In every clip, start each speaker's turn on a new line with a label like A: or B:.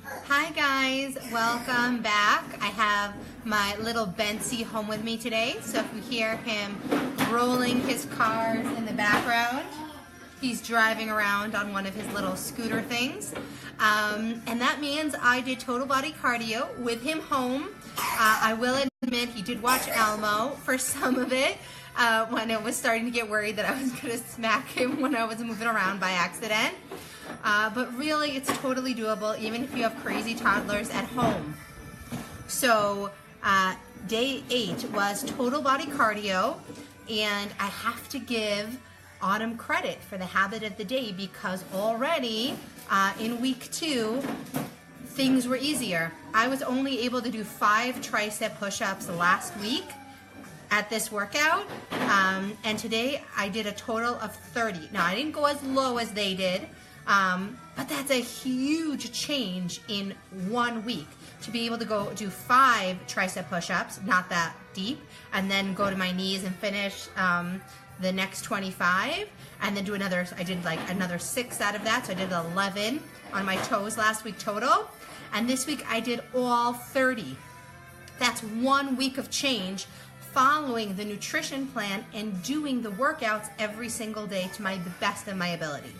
A: Hi guys, welcome back. I have my little Bensie home with me today, so if you hear him rolling his cars in the background, he's driving around on one of his little scooter things. And that means I did total body cardio with him home. I will admit he did watch Elmo for some of it when I was starting to get worried that I was going to smack him when I was moving around by accident. But really, it's totally doable, even if you have crazy toddlers at home. So, day 8 was total body cardio, and I have to give Autumn credit for the habit of the day because already in week 2, things were easier. I was only able to do 5 tricep push-ups last week at this workout, and today I did a total of 30. Now, I didn't go as low as they did, but that's a huge change in 1 week. To be able to go do 5 tricep push-ups, not that deep, and then go to my knees and finish the next 25, and then do another, I did like another 6 out of that, so I did 11 on my toes last week total, and this week I did all 30. That's 1 week of change following the nutrition plan and doing the workouts every single day to the best of my ability.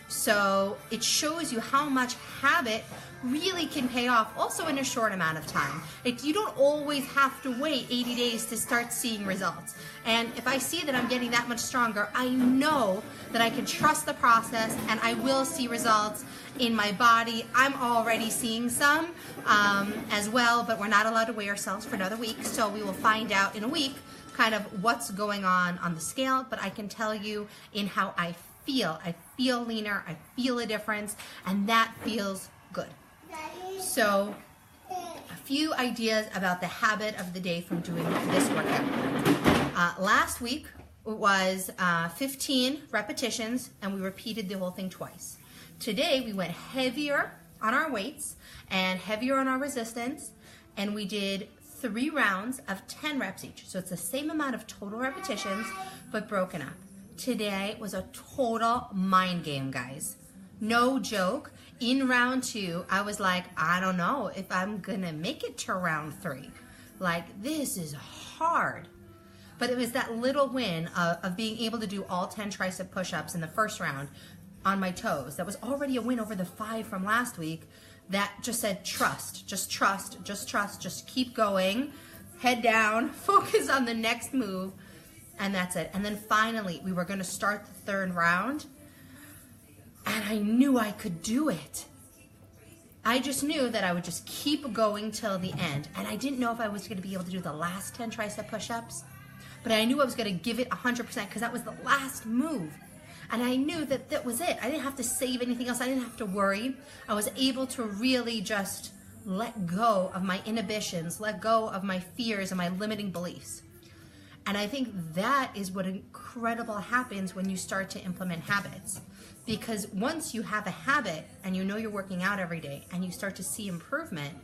A: So it shows you how much habit really can pay off also in a short amount of time. You don't always have to wait 80 days to start seeing results. And if I see that I'm getting that much stronger, I know that I can trust the process and I will see results in my body. I'm already seeing some as well, but we're not allowed to weigh ourselves for another week. So we will find out in a week kind of what's going on the scale, but I can tell you in how I feel. I feel leaner, I feel a difference, and that feels good. So, a few ideas about the habit of the day from doing this workout. Last week was 15 repetitions, and we repeated the whole thing twice. Today, we went heavier on our weights and heavier on our resistance, and we did 3 rounds of 10 reps each. So it's the same amount of total repetitions, but broken up. Today was a total mind game, guys. No joke. In round 2, I was like, I don't know if I'm gonna make it to round 3. Like, this is hard. But it was that little win of being able to do all 10 tricep push-ups in the first round on my toes. That was already a win over the 5 from last week that just said trust, just trust, just trust, just keep going, head down, focus on the next move. And that's it. And then finally, we were going to start the 3rd round, and I knew I could do it. I just knew that I would just keep going till the end, and I didn't know if I was going to be able to do the last 10 tricep push-ups, but I knew I was going to give it 100% because that was the last move, and I knew that that was it. I didn't have to save anything else. I didn't have to worry. I was able to really just let go of my inhibitions, let go of my fears and my limiting beliefs. And I think that is what incredible happens when you start to implement habits. Because once you have a habit and you know you're working out every day and you start to see improvement,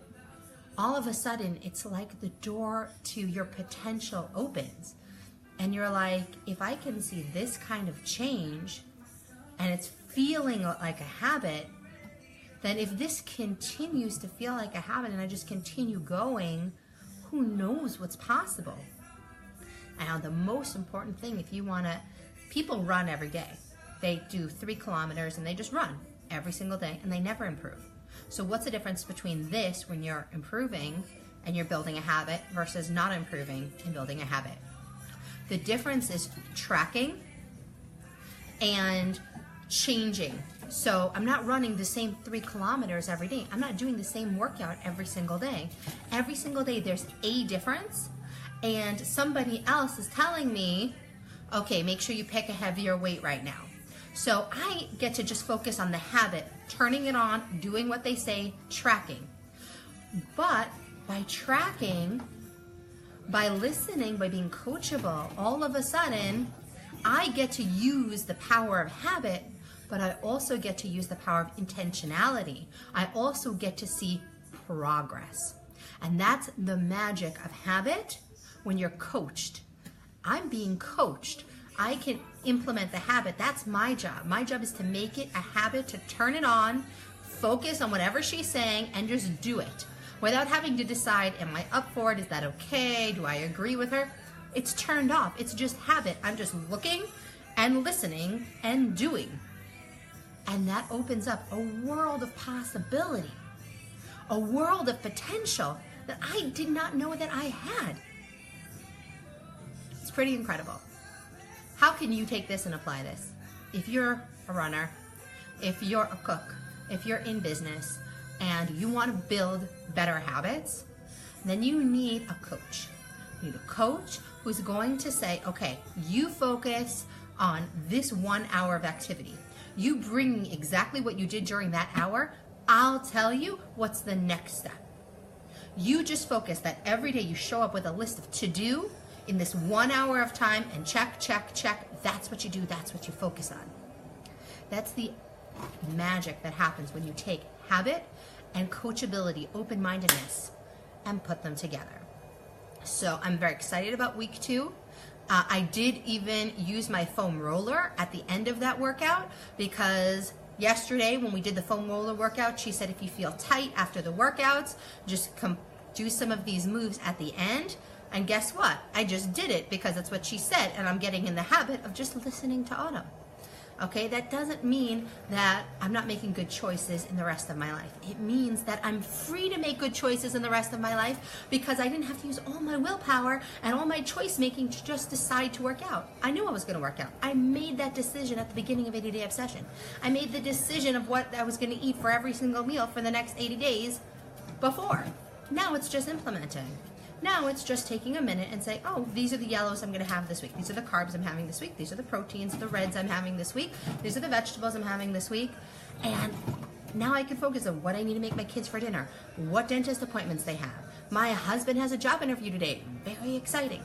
A: all of a sudden it's like the door to your potential opens. And you're like, if I can see this kind of change and it's feeling like a habit, then if this continues to feel like a habit and I just continue going, who knows what's possible? Now, the most important thing, if you want to, people run every day. They do 3 kilometers and they just run every single day and they never improve. So what's the difference between this when you're improving and you're building a habit versus not improving and building a habit? The difference is tracking and changing. So I'm not running the same 3 kilometers every day. I'm not doing the same workout every single day. Every single day there's a difference. And somebody else is telling me, okay, make sure you pick a heavier weight right now. So I get to just focus on the habit, turning it on, doing what they say, tracking. But by tracking, by listening, by being coachable, all of a sudden, I get to use the power of habit, but I also get to use the power of intentionality. I also get to see progress. And that's the magic of habit. When you're coached, I'm being coached. I can implement the habit. That's my job. My job is to make it a habit, to turn it on, focus on whatever she's saying and just do it without having to decide, am I up for it? Is that okay? Do I agree with her? It's turned off. It's just habit. I'm just looking and listening and doing. And that opens up a world of possibility, a world of potential that I did not know that I had. It's pretty incredible. How can you take this and apply this? If you're a runner, if you're a cook, if you're in business and you want to build better habits, then you need a coach. You need a coach who's going to say, okay, you focus on this 1 hour of activity. You bring me exactly what you did during that hour. I'll tell you what's the next step. You just focus that every day you show up with a list of to do in this 1 hour of time and check, check, check. That's what you do. That's what you focus on. That's the magic that happens when you take habit and coachability, open-mindedness, and put them together. So I'm very excited about week 2. I did even use my foam roller at the end of that workout because yesterday when we did the foam roller workout, she said if you feel tight after the workouts, just do some of these moves at the end. And guess what? I just did it because that's what she said, and I'm getting in the habit of just listening to Autumn. Okay, that doesn't mean that I'm not making good choices in the rest of my life. It means that I'm free to make good choices in the rest of my life because I didn't have to use all my willpower and all my choice making to just decide to work out. I knew I was going to work out. I made that decision at the beginning of 80-Day Obsession. I made the decision of what I was going to eat for every single meal for the next 80 days before. Now it's just implementing. Now it's just taking a minute and say, oh, these are the yellows I'm going to have this week. These are the carbs I'm having this week. These are the proteins, the reds I'm having this week. These are the vegetables I'm having this week. And now I can focus on what I need to make my kids for dinner, what dentist appointments they have. My husband has a job interview today. Very exciting.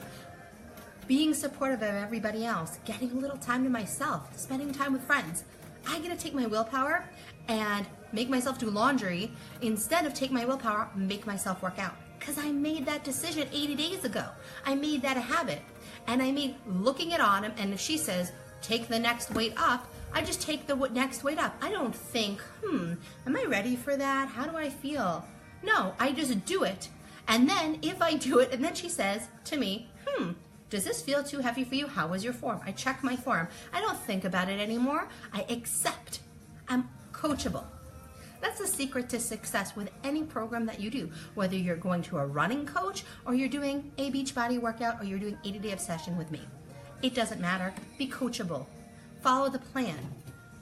A: Being supportive of everybody else, getting a little time to myself, spending time with friends. I get to take my willpower and make myself do laundry instead of take my willpower and make myself work out. Because I made that decision 80 days ago. I made that a habit. And I made looking at Autumn, and if she says, take the next weight up, I just take the next weight up. I don't think, am I ready for that? How do I feel? No, I just do it. And then if I do it, and then she says to me, does this feel too heavy for you? How was your form? I check my form. I don't think about it anymore. I accept. I'm coachable. That's the secret to success with any program that you do, whether you're going to a running coach or you're doing a Beachbody workout or you're doing 80-Day Obsession with me. It doesn't matter. Be coachable. Follow the plan.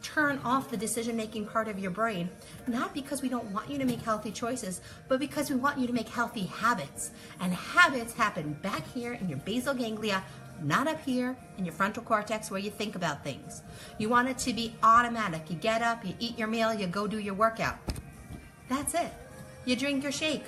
A: Turn off the decision-making part of your brain, not because we don't want you to make healthy choices, but because we want you to make healthy habits. And habits happen back here in your basal ganglia, not up here in your frontal cortex where you think about things. You want it to be automatic. You get up, you eat your meal, you go do your workout. That's it. You drink your shake.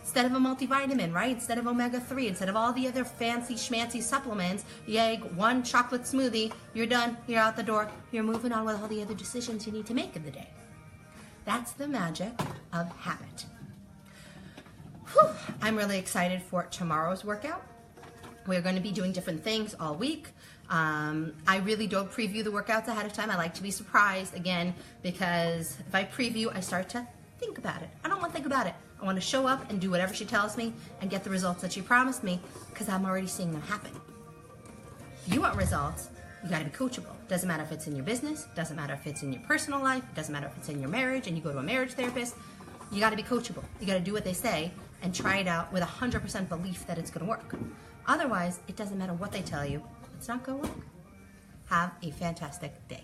A: Instead of a multivitamin, right? Instead of omega-3, instead of all the other fancy schmancy supplements, you egg 1 chocolate smoothie, you're done, you're out the door, you're moving on with all the other decisions you need to make in the day. That's the magic of habit. Whew. I'm really excited for tomorrow's workout. We're going to be doing different things all week. I really don't preview the workouts ahead of time. I like to be surprised, again, because if I preview, I start to think about it. I don't want to think about it. I want to show up and do whatever she tells me and get the results that she promised me because I'm already seeing them happen. If you want results, you got to be coachable. Doesn't matter if it's in your business, doesn't matter if it's in your personal life, doesn't matter if it's in your marriage and you go to a marriage therapist. You got to be coachable. You got to do what they say and try it out with 100% belief that it's going to work. Otherwise, it doesn't matter what they tell you. It's not going to work. Have a fantastic day.